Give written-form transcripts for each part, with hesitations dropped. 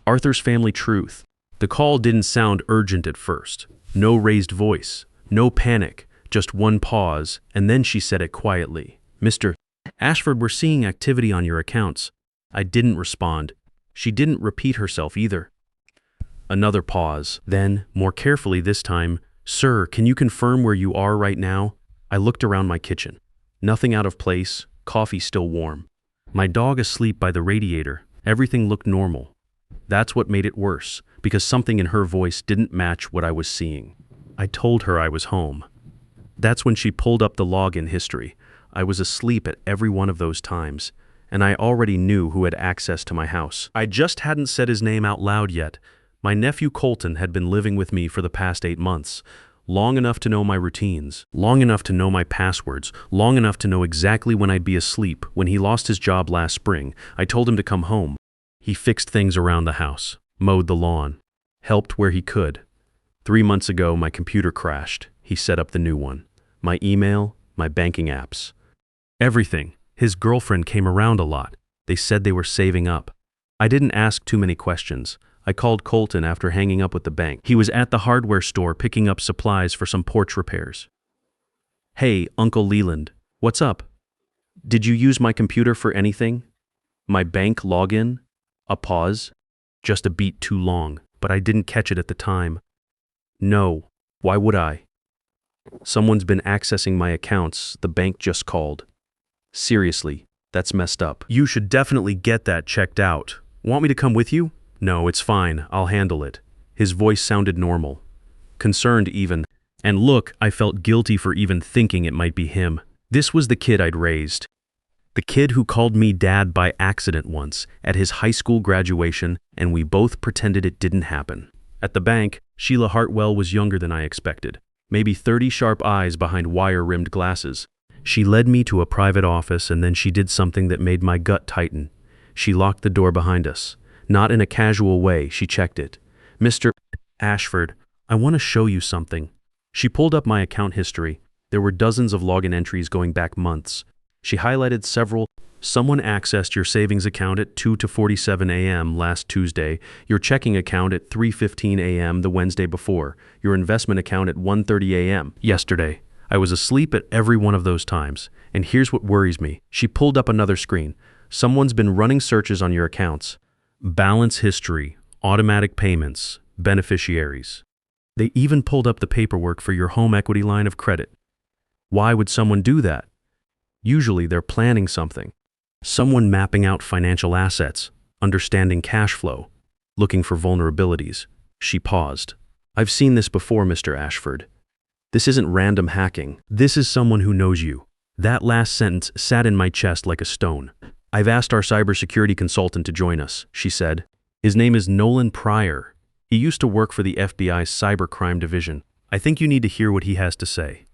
Arthur's family truth. The call didn't sound urgent at first. No raised voice, no panic, just one pause, and then she said it quietly. Mr. Ashford, we're seeing activity on your accounts. I didn't respond. She didn't repeat herself either. Another pause. Then, more carefully this time, Sir, can you confirm where you are right now? I looked around my kitchen. Nothing out of place, coffee still warm. My dog asleep by the radiator. Everything looked normal. That's what made it worse, because something in her voice didn't match what I was seeing. I told her I was home. That's when she pulled up the login history. I was asleep at every one of those times, and I already knew who had access to my house. I just hadn't said his name out loud yet. My nephew Colton had been living with me for the past 8 months, long enough to know my routines, long enough to know my passwords, long enough to know exactly when I'd be asleep. When he lost his job last spring, I told him to come home. He fixed things around the house, mowed the lawn, helped where he could. 3 months ago, my computer crashed. He set up the new one. My email, my banking apps. Everything. His girlfriend came around a lot. They said they were saving up. I didn't ask too many questions. I called Colton after hanging up with the bank. He was at the hardware store picking up supplies for some porch repairs. Hey, Uncle Leland, what's up? Did you use my computer for anything? My bank login? A pause? Just a beat too long, but I didn't catch it at the time. No, why would I? Someone's been accessing my accounts, the bank just called. Seriously, that's messed up. You should definitely get that checked out. Want me to come with you? No, it's fine, I'll handle it. His voice sounded normal. Concerned even. And look, I felt guilty for even thinking it might be him. This was the kid I'd raised. The kid who called me dad by accident once, at his high school graduation, and we both pretended it didn't happen. At the bank, Sheila Hartwell was younger than I expected. Maybe 30 sharp eyes behind wire-rimmed glasses. She led me to a private office, and then she did something that made my gut tighten. She locked the door behind us. Not in a casual way, she checked it. Mr. Ashford, I want to show you something. She pulled up my account history. There were dozens of login entries going back months. She highlighted several. Someone accessed your savings account at 2 to 47 a.m. last Tuesday, your checking account at 3:15 a.m. the Wednesday before, your investment account at 1:30 a.m. yesterday. I was asleep at every one of those times, and here's what worries me. She pulled up another screen. Someone's been running searches on your accounts. Balance history, automatic payments, beneficiaries. They even pulled up the paperwork for your home equity line of credit. Why would someone do that? Usually they're planning something. Someone mapping out financial assets, understanding cash flow, looking for vulnerabilities. She paused. I've seen this before, Mr. Ashford. This isn't random hacking. This is someone who knows you. That last sentence sat in my chest like a stone. I've asked our cybersecurity consultant to join us, she said. His name is Nolan Pryor. He used to work for the FBI's cybercrime division. I think you need to hear what he has to say.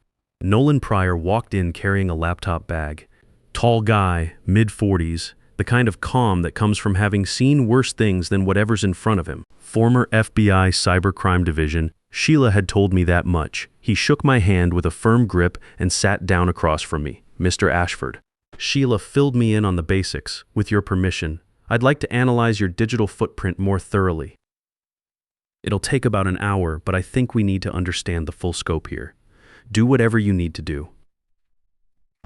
Nolan Pryor walked in carrying a laptop bag. Tall guy, mid-40s, the kind of calm that comes from having seen worse things than whatever's in front of him. Former FBI cybercrime division, Sheila had told me that much. He shook my hand with a firm grip and sat down across from me. Mr. Ashford. Sheila filled me in on the basics. With your permission, I'd like to analyze your digital footprint more thoroughly. It'll take about an hour, but I think we need to understand the full scope here. Do whatever you need to do.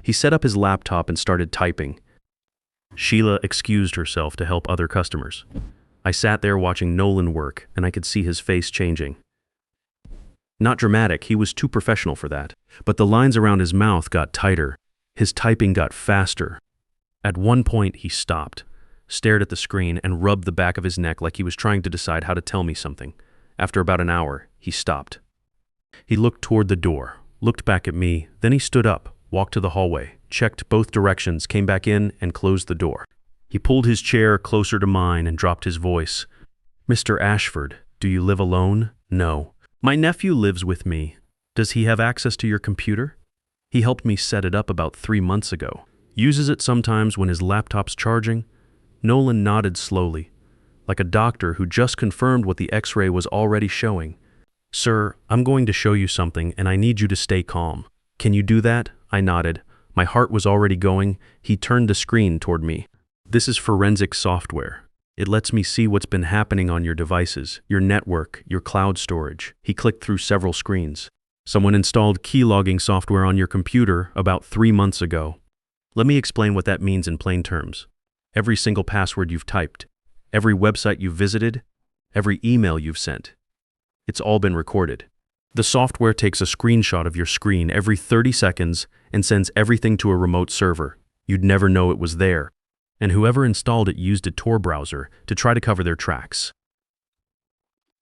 He set up his laptop and started typing. Sheila excused herself to help other customers. I sat there watching Nolan work, and I could see his face changing. Not dramatic, he was too professional for that, but the lines around his mouth got tighter. His typing got faster. At one point, he stopped, stared at the screen, and rubbed the back of his neck like he was trying to decide how to tell me something. After about an hour, he stopped. He looked toward the door, looked back at me, then he stood up, walked to the hallway, checked both directions, came back in, and closed the door. He pulled his chair closer to mine and dropped his voice. Mr. Ashford, do you live alone? No. My nephew lives with me. Does he have access to your computer? He helped me set it up about 3 months ago. Uses it sometimes when his laptop's charging. Nolan nodded slowly, like a doctor who just confirmed what the X-ray was already showing. Sir, I'm going to show you something, and I need you to stay calm. Can you do that? I nodded. My heart was already going. He turned the screen toward me. This is forensic software. It lets me see what's been happening on your devices, your network, your cloud storage. He clicked through several screens. Someone installed keylogging software on your computer about 3 months ago. Let me explain what that means in plain terms. Every single password you've typed, every website you've visited, every email you've sent. It's all been recorded. The software takes a screenshot of your screen every 30 seconds and sends everything to a remote server. You'd never know it was there. And whoever installed it used a Tor browser to try to cover their tracks.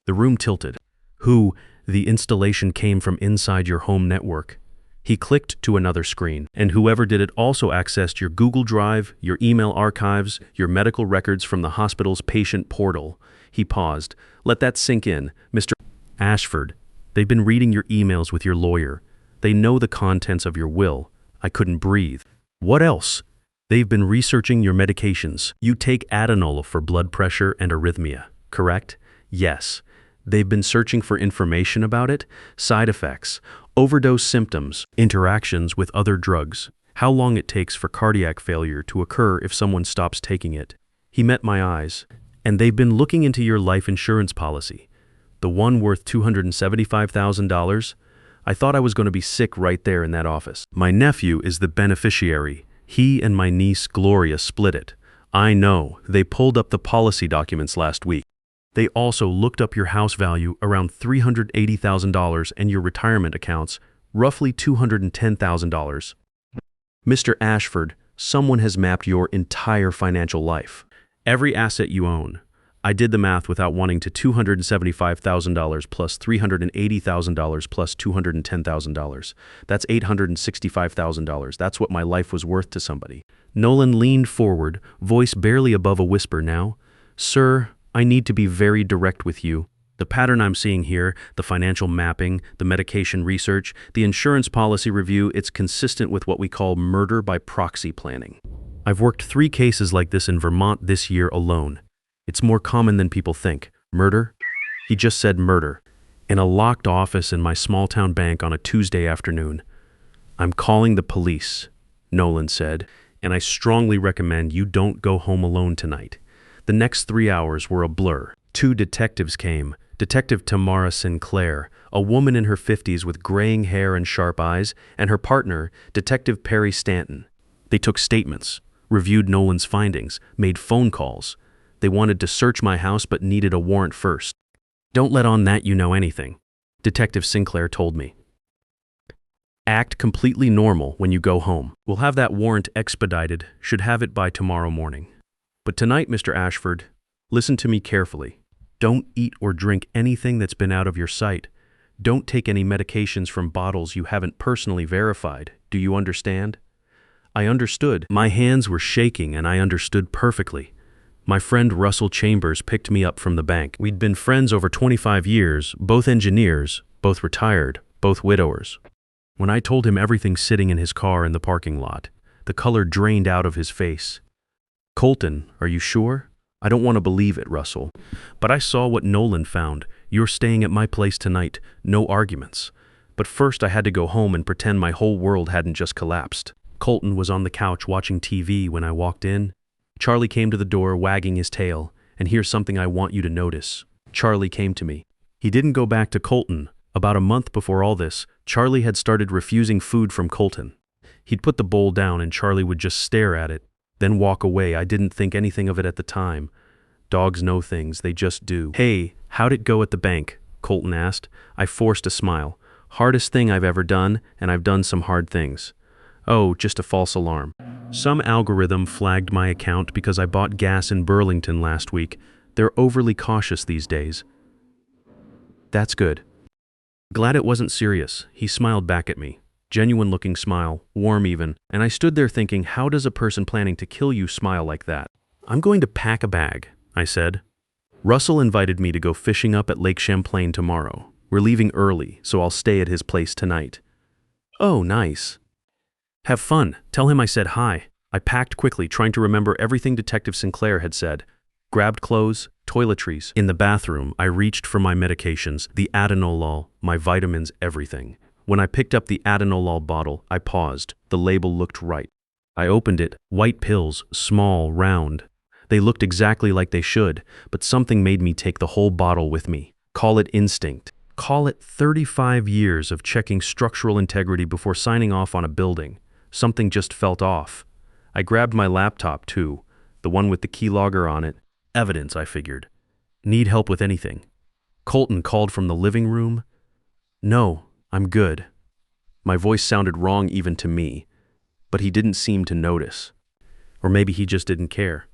The room tilted. The installation came from inside your home network. He clicked to another screen, and whoever did it also accessed your Google Drive, your email archives, your medical records from the hospital's patient portal. He paused. Let that sink in, Mr. Ashford. They've been reading your emails with your lawyer. They know the contents of your will. I couldn't breathe. What else? They've been researching your medications. You take Adenol for blood pressure and arrhythmia, correct? Yes. They've been searching for information about it, side effects, overdose symptoms, interactions with other drugs, how long it takes for cardiac failure to occur if someone stops taking it. He met my eyes, and they've been looking into your life insurance policy. The one worth $275,000? I thought I was going to be sick right there in that office. My nephew is the beneficiary. He and my niece Gloria split it. I know. They pulled up the policy documents last week. They also looked up your house value around $380,000 and your retirement accounts, roughly $210,000. Mr. Ashford, someone has mapped your entire financial life. Every asset you own. I did the math without wanting to $275,000 plus $380,000 plus $210,000. That's $865,000. That's what my life was worth to somebody. Nolan leaned forward, voice barely above a whisper now. Sir, I need to be very direct with you. The pattern I'm seeing here, the financial mapping, the medication research, the insurance policy review, it's consistent with what we call murder by proxy planning. I've worked 3 cases like this in Vermont this year alone. It's more common than people think. Murder? He just said murder. In a locked office in my small-town bank on a Tuesday afternoon. I'm calling the police, Nolan said, and I strongly recommend you don't go home alone tonight. The next 3 hours were a blur. 2 detectives came. Detective Tamara Sinclair, a woman in her 50s with graying hair and sharp eyes, and her partner, Detective Perry Stanton. They took statements, reviewed Nolan's findings, made phone calls. They wanted to search my house but needed a warrant first. Don't let on that you know anything, Detective Sinclair told me. Act completely normal when you go home. We'll have that warrant expedited, should have it by tomorrow morning. But tonight, Mr. Ashford, listen to me carefully. Don't eat or drink anything that's been out of your sight. Don't take any medications from bottles you haven't personally verified. Do you understand? I understood. My hands were shaking and I understood perfectly. My friend Russell Chambers picked me up from the bank. We'd been friends over 25 years, both engineers, both retired, both widowers. When I told him everything sitting in his car in the parking lot, the color drained out of his face. Colton, are you sure? I don't want to believe it, Russell. But I saw what Nolan found. You're staying at my place tonight. No arguments. But first I had to go home and pretend my whole world hadn't just collapsed. Colton was on the couch watching TV when I walked in. Charlie came to the door wagging his tail, and here's something I want you to notice. Charlie came to me. He didn't go back to Colton. About a month before all this, Charlie had started refusing food from Colton. He'd put the bowl down and Charlie would just stare at it, then walk away. I didn't think anything of it at the time. Dogs know things, they just do. Hey, how'd it go at the bank? Colton asked. I forced a smile. Hardest thing I've ever done, and I've done some hard things. Oh, just a false alarm. Some algorithm flagged my account because I bought gas in Burlington last week. They're overly cautious these days. That's good. Glad it wasn't serious. He smiled back at me. Genuine looking smile, warm even, and I stood there thinking, how does a person planning to kill you smile like that? I'm going to pack a bag, I said. Russell invited me to go fishing up at Lake Champlain tomorrow. We're leaving early, so I'll stay at his place tonight. Oh, nice. Have fun. Tell him I said hi. I packed quickly, trying to remember everything Detective Sinclair had said. Grabbed clothes, toiletries. In the bathroom, I reached for my medications, the Adenolol, my vitamins, everything. When I picked up the Adenolol bottle, I paused. The label looked right. I opened it. White pills, small, round. They looked exactly like they should, but something made me take the whole bottle with me. Call it instinct. Call it 35 years of checking structural integrity before signing off on a building. Something just felt off. I grabbed my laptop, too, the one with the keylogger on it. Evidence, I figured. Need help with anything? Colton called from the living room. No, I'm good. My voice sounded wrong even to me, but he didn't seem to notice. Or maybe he just didn't care.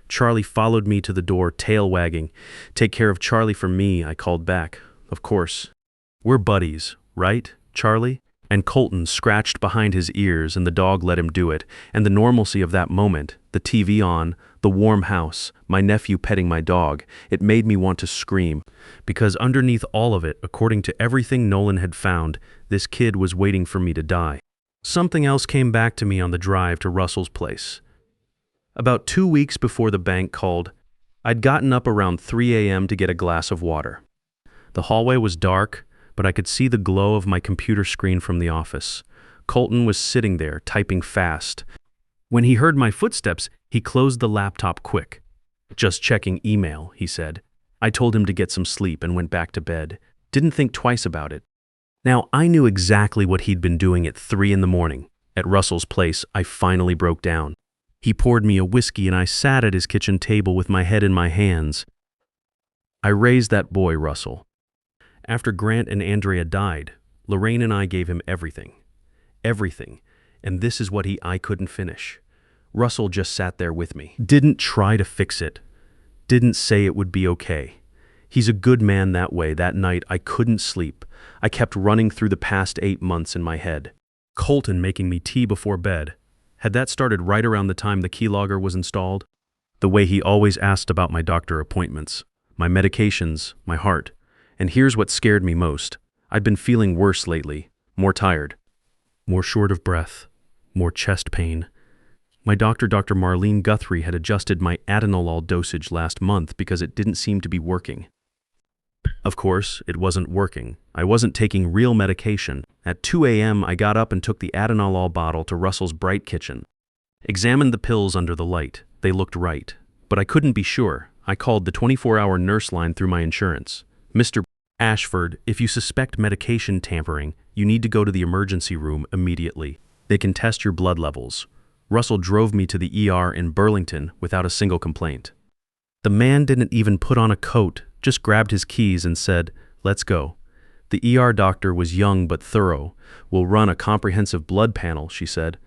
Charlie followed me to the door, tail wagging. Take care of Charlie for me, I called back. Of course. We're buddies, right, Charlie? And Colton scratched behind his ears and the dog let him do it, and the normalcy of that moment, the TV on, the warm house, my nephew petting my dog, it made me want to scream. Because underneath all of it, according to everything Nolan had found, this kid was waiting for me to die. Something else came back to me on the drive to Russell's place. About 2 weeks before the bank called, I'd gotten up around 3 a.m. to get a glass of water. The hallway was dark, but I could see the glow of my computer screen from the office. Colton was sitting there, typing fast. When he heard my footsteps, he closed the laptop quick. Just checking email, he said. I told him to get some sleep and went back to bed. Didn't think twice about it. Now, I knew exactly what he'd been doing at 3 in the morning. At Russell's place, I finally broke down. He poured me a whiskey and I sat at his kitchen table with my head in my hands. I raised that boy, Russell. After Grant and Andrea died, Lorraine and I gave him everything. Everything. And this is what I couldn't finish. Russell just sat there with me. Didn't try to fix it. Didn't say it would be okay. He's a good man that way. That night, I couldn't sleep. I kept running through the past 8 months in my head. Colton making me tea before bed. Had that started right around the time the keylogger was installed? The way he always asked about my doctor appointments, my medications, my heart. And here's what scared me most. I'd been feeling worse lately, more tired, more short of breath, more chest pain. My doctor, Dr. Marlene Guthrie, had adjusted my atenolol dosage last month because it didn't seem to be working. Of course, it wasn't working. I wasn't taking real medication. At 2 a.m., I got up and took the atenolol bottle to Russell's bright kitchen. Examined the pills under the light. They looked right. But I couldn't be sure. I called the 24-hour nurse line through my insurance. Mr. Ashford, if you suspect medication tampering, you need to go to the emergency room immediately. They can test your blood levels. Russell drove me to the ER in Burlington without a single complaint. The man didn't even put on a coat, just grabbed his keys and said, "Let's go." The ER doctor was young but thorough. "We'll run a comprehensive blood panel," she said.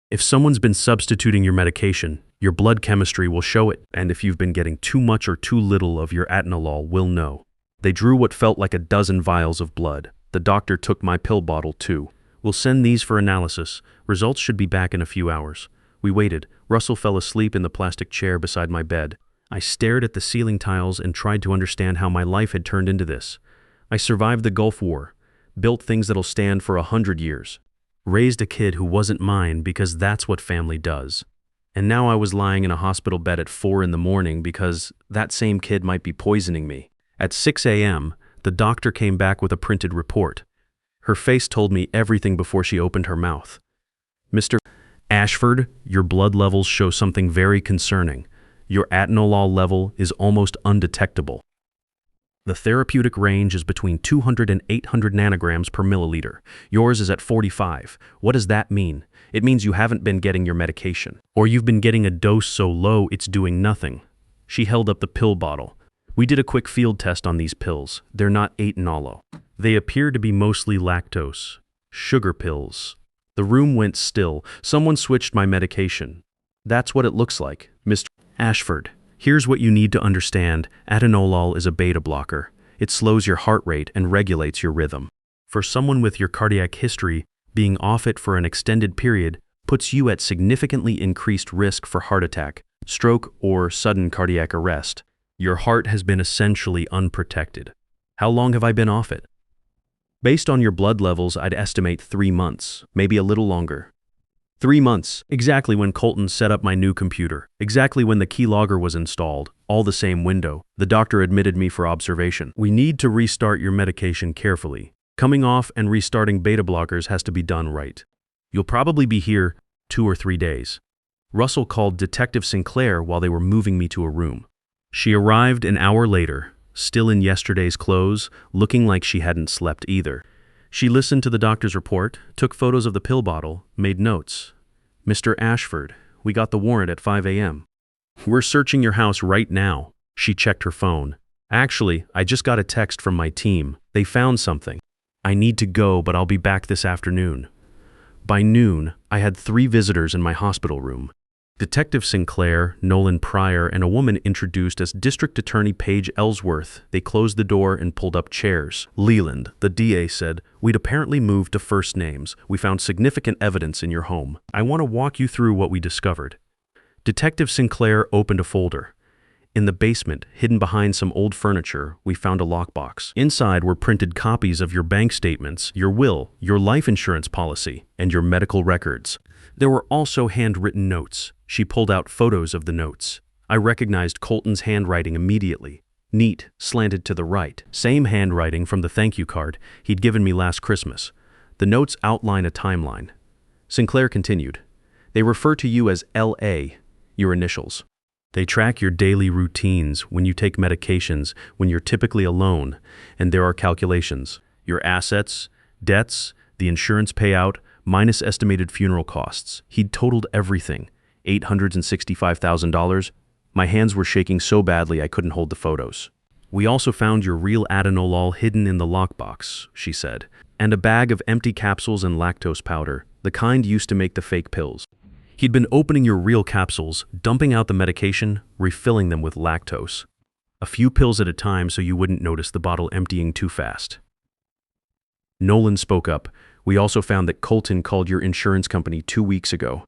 "If someone's been substituting your medication, your blood chemistry will show it, and if you've been getting too much or too little of your atenolol, we'll know." They drew what felt like a dozen vials of blood. The doctor took my pill bottle, too. "We'll send these for analysis. Results should be back in a few hours." We waited. Russell fell asleep in the plastic chair beside my bed. I stared at the ceiling tiles and tried to understand how my life had turned into this. I survived the Gulf War, built things that'll stand for 100 years, raised a kid who wasn't mine because that's what family does. And now I was lying in a hospital bed at 4 in the morning because that same kid might be poisoning me. At 6 a.m., the doctor came back with a printed report. Her face told me everything before she opened her mouth. "Mr. Ashford, your blood levels show something very concerning. Your atenolol level is almost undetectable. The therapeutic range is between 200 and 800 nanograms per milliliter. Yours is at 45. What does that mean? It means you haven't been getting your medication. Or you've been getting a dose so low it's doing nothing." She held up the pill bottle. "We did a quick field test on these pills. They're not atenolol. They appear to be mostly lactose. Sugar pills." The room went still. Someone switched my medication. "That's what it looks like, Mr. Ashford. Here's what you need to understand. Atenolol is a beta blocker. It slows your heart rate and regulates your rhythm. For someone with your cardiac history, being off it for an extended period puts you at significantly increased risk for heart attack, stroke, or sudden cardiac arrest. Your heart has been essentially unprotected. How long have I been off it? Based on your blood levels, I'd estimate 3 months, maybe a little longer. 3 months, exactly when Colton set up my new computer, exactly when the keylogger was installed, all the same window. The doctor admitted me for observation. "We need to restart your medication carefully. Coming off and restarting beta blockers has to be done right. You'll probably be here 2 or 3 days. Russell called Detective Sinclair while they were moving me to a room. She arrived an hour later, still in yesterday's clothes, looking like she hadn't slept either. She listened to the doctor's report, took photos of the pill bottle, made notes. "Mr. Ashford, we got the warrant at 5 a.m. We're searching your house right now." She checked her phone. "Actually, I just got a text from my team. They found something. I need to go, but I'll be back this afternoon." By noon, I had 3 visitors in my hospital room. Detective Sinclair, Nolan Pryor, and a woman introduced as District Attorney Paige Ellsworth. They closed the door and pulled up chairs. "Leland," the DA said, "we'd apparently moved to first names. We found significant evidence in your home. I want to walk you through what we discovered." Detective Sinclair opened a folder. In the basement, hidden behind some old furniture, we found a lockbox. Inside were printed copies of your bank statements, your will, your life insurance policy, and your medical records. There were also handwritten notes. She pulled out photos of the notes. I recognized Colton's handwriting immediately. Neat, slanted to the right. Same handwriting from the thank you card he'd given me last Christmas. The notes outline a timeline. Sinclair continued. "They refer to you as L.A., your initials. They track your daily routines, when you take medications, when you're typically alone, and there are calculations. Your assets, debts, the insurance payout, minus estimated funeral costs." He'd totaled everything. $865,000. My hands were shaking so badly I couldn't hold the photos. "We also found your real atenolol hidden in the lockbox," she said, "and a bag of empty capsules and lactose powder, the kind used to make the fake pills. He'd been opening your real capsules, dumping out the medication, refilling them with lactose. A few pills at a time so you wouldn't notice the bottle emptying too fast." Nolan spoke up. "We also found that Colton called your insurance company 2 weeks ago.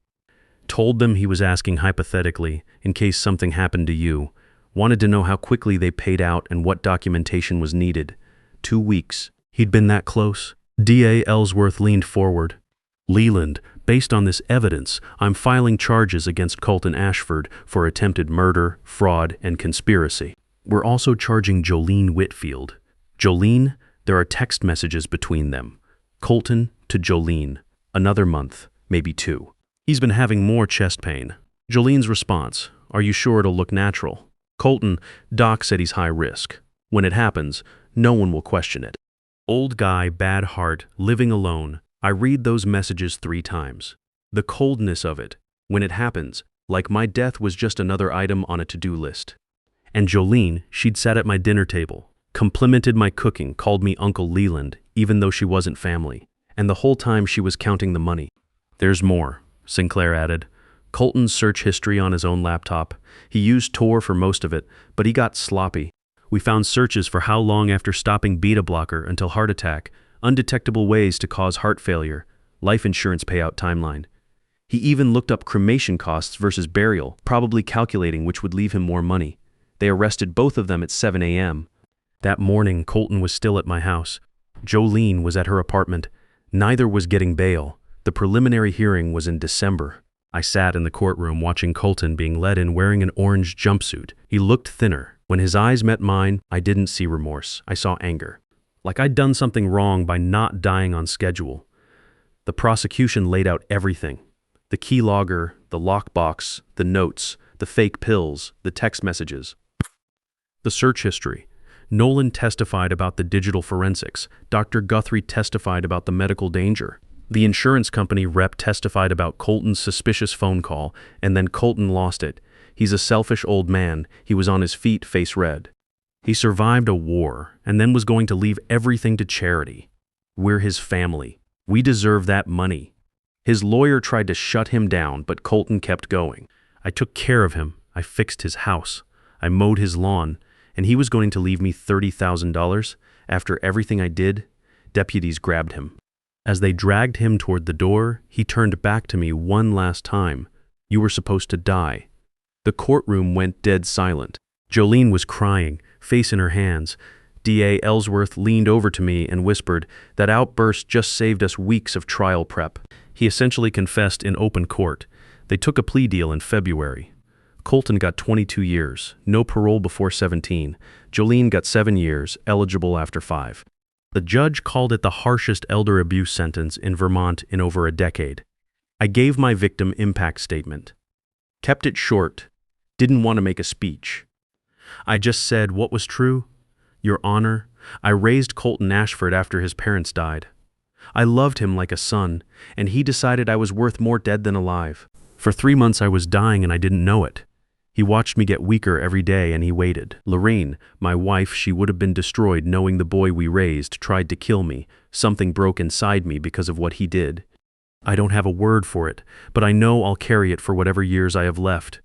Told them he was asking hypothetically, in case something happened to you. Wanted to know how quickly they paid out and what documentation was needed. 2 weeks. He'd been that close?" DA Ellsworth leaned forward. "Leland, based on this evidence, I'm filing charges against Colton Ashford for attempted murder, fraud, and conspiracy. We're also charging Jolene Whitfield. Jolene, there are text messages between them. Colton to Jolene. Another month, maybe 2. He's been having more chest pain." Jolene's response, "Are you sure it'll look natural?" Colton, "Doc said he's high risk. When it happens, no one will question it." Old guy, bad heart, living alone. I read those messages 3 times. The coldness of it, when it happens, like my death was just another item on a to-do list. And Jolene, she'd sat at my dinner table, complimented my cooking, called me Uncle Leland, even though she wasn't family. And the whole time she was counting the money. "There's more," Sinclair added. "Colton's search history on his own laptop. He used Tor for most of it, but he got sloppy. We found searches for how long after stopping beta blocker until heart attack, undetectable ways to cause heart failure, life insurance payout timeline. He even looked up cremation costs versus burial, probably calculating which would leave him more money. They arrested both of them at 7 a.m. That morning, Colton was still at my house. Jolene was at her apartment. Neither was getting bail. The preliminary hearing was in December. I sat in the courtroom watching Colton being led in wearing an orange jumpsuit. He looked thinner. When his eyes met mine, I didn't see remorse. I saw anger. Like I'd done something wrong by not dying on schedule. The prosecution laid out everything. The keylogger, the lockbox, the notes, the fake pills, the text messages. The search history. Nolan testified about the digital forensics. Dr. Guthrie testified about the medical danger. The insurance company rep testified about Colton's suspicious phone call, and then Colton lost it. He's a selfish old man. He was on his feet, face red. He survived a war, and then was going to leave everything to charity. We're his family. We deserve that money. His lawyer tried to shut him down, but Colton kept going. I took care of him. I fixed his house. I mowed his lawn, and he was going to leave me $30,000. After everything I did, deputies grabbed him. As they dragged him toward the door, he turned back to me one last time. "You were supposed to die." The courtroom went dead silent. Jolene was crying, face in her hands. DA Ellsworth leaned over to me and whispered, "That outburst just saved us weeks of trial prep." He essentially confessed in open court. They took a plea deal in February. Colton got 22 years, no parole before 17. Jolene got 7 years, eligible after 5. The judge called it the harshest elder abuse sentence in Vermont in over a decade. I gave my victim impact statement. Kept it short. Didn't want to make a speech. I just said what was true. Your Honor, I raised Colton Ashford after his parents died. I loved him like a son, and he decided I was worth more dead than alive. For 3 months I was dying and I didn't know it. He watched me get weaker every day and he waited. Lorraine, my wife, she would have been destroyed knowing the boy we raised tried to kill me. Something broke inside me because of what he did. I don't have a word for it, but I know I'll carry it for whatever years I have left.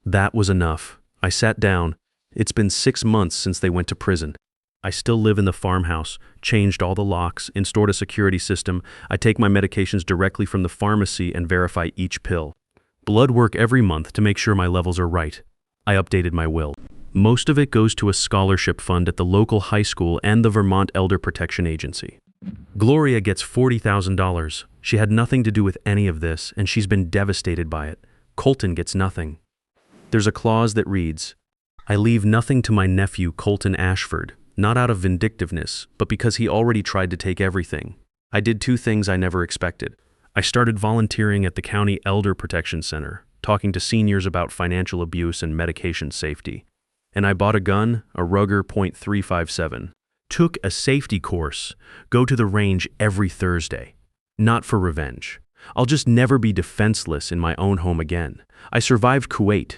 That was enough. I sat down. It's been 6 months since they went to prison. I still live in the farmhouse, changed all the locks, installed a security system. I take my medications directly from the pharmacy and verify each pill. Blood work every month to make sure my levels are right. I updated my will. Most of it goes to a scholarship fund at the local high school and the Vermont Elder Protection Agency. Gloria gets $40,000. She had nothing to do with any of this, and she's been devastated by it. Colton gets nothing. There's a clause that reads, I leave nothing to my nephew, Colton Ashford, not out of vindictiveness, but because he already tried to take everything. I did 2 things I never expected. I started volunteering at the County Elder Protection Center, talking to seniors about financial abuse and medication safety. And I bought a gun, a Ruger .357. Took a safety course, go to the range every Thursday. Not for revenge. I'll just never be defenseless in my own home again. I survived Kuwait.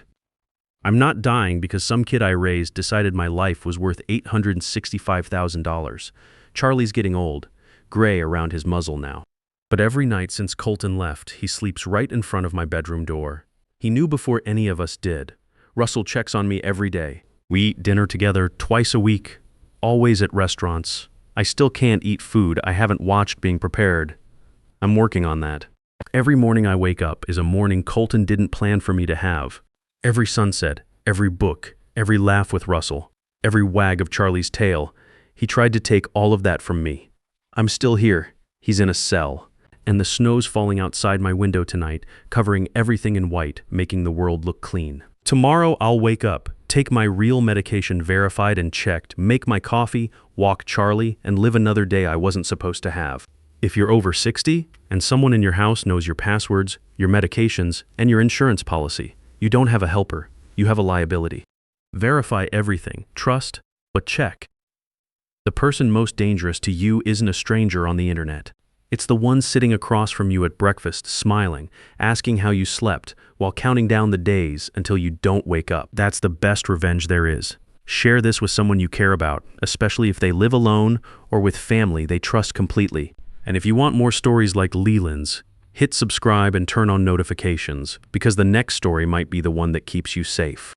I'm not dying because some kid I raised decided my life was worth $865,000. Charlie's getting old, gray around his muzzle now. But every night since Colton left, he sleeps right in front of my bedroom door. He knew before any of us did. Russell checks on me every day. We eat dinner together twice a week, always at restaurants. I still can't eat food I haven't watched being prepared. I'm working on that. Every morning I wake up is a morning Colton didn't plan for me to have. Every sunset, every book, every laugh with Russell, every wag of Charlie's tail. He tried to take all of that from me. I'm still here. He's in a cell. And the snow's falling outside my window tonight, covering everything in white, making the world look clean. Tomorrow I'll wake up, take my real medication verified and checked, make my coffee, walk Charlie, and live another day I wasn't supposed to have. If you're over 60 and someone in your house knows your passwords, your medications, and your insurance policy, you don't have a helper, you have a liability. Verify everything, trust, but check. The person most dangerous to you isn't a stranger on the internet. It's the one sitting across from you at breakfast, smiling, asking how you slept, while counting down the days until you don't wake up. That's the best revenge there is. Share this with someone you care about, especially if they live alone or with family they trust completely. And if you want more stories like Leland's, hit subscribe and turn on notifications, because the next story might be the one that keeps you safe.